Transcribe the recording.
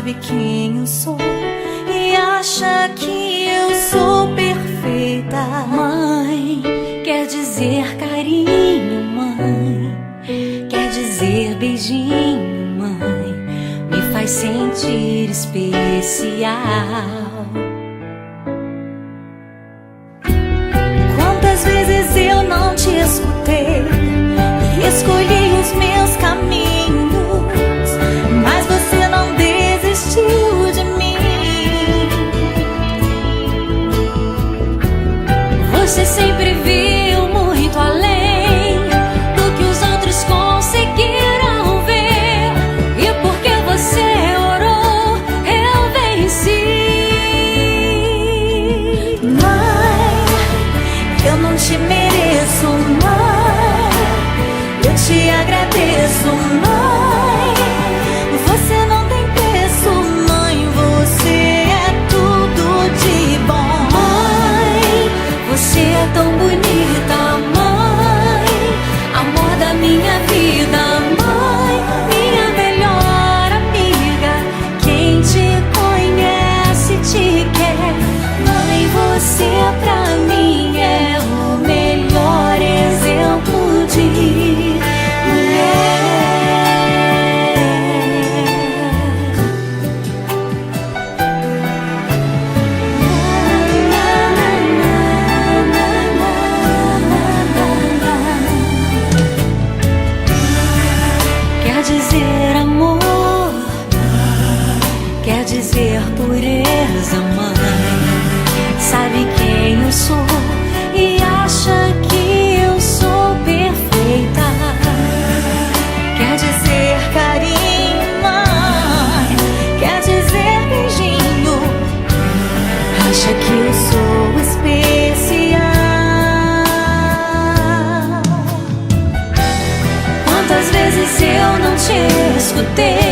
sabe quem eu sou e acha que eu sou perfeita. Mãe, quer dizer carinho, mãe, quer dizer beijinho, mãe, me faz sentir especial. Quantas vezes eu não te escutei e escolhi os meus caminhos, mas você não desistiu de mim. Você sempre viu muito além do que os outros conseguiram ver, e porque você orou, eu venci. Mãe, eu não te mereço, mãe, eu te agradeço, mãe. Você não tem preço, mãe, você é tudo de bom. Mãe, você é tão bonita, mãe, amor da minha vida, mãe, minha melhor amiga. Quem te conhece te quer, mãe, você pra mim é o melhor exemplo de mulher. Quer dizer amor, quer dizer pureza, mãe, sabe quem eu sou e acha que eu sou perfeita. Quer dizer carinho, mãe, quer dizer beijinho, acha que eu sou especial. Quantas vezes eu não te escutei